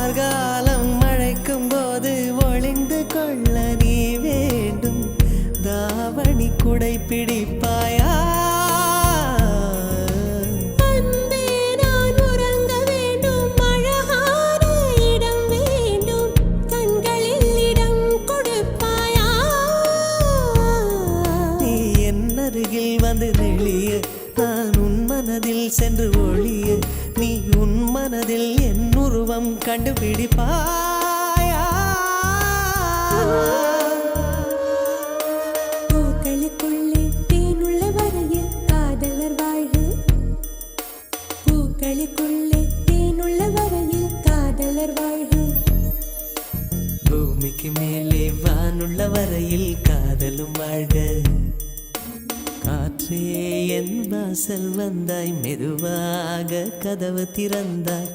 கார்காலம் மழைக்கும் போது ஒளிந்து கொள்ள நீ வேண்டும். தாவணி குடை பிடிப்பாயா? வந்து நெளிய நான் உன் மனதில் சென்று ஒளிய நீ உன் மனதில் என் உருவம் கண்டுபிடிப்பாயா? பூக்களுக்குள்ளே தேனுள்ள வரையில் காதலர் வாழ்வு. பூக்களுக்குள்ளே தேனுள்ள வரையில் காதலர் வாழ்வு. பூமிக்கு மேலே வானுள்ள வரையில் காதலும் வாழ்க. காற்றே என் வாசல் வந்தாய், மெதுவாக கதவு திறந்தாய்.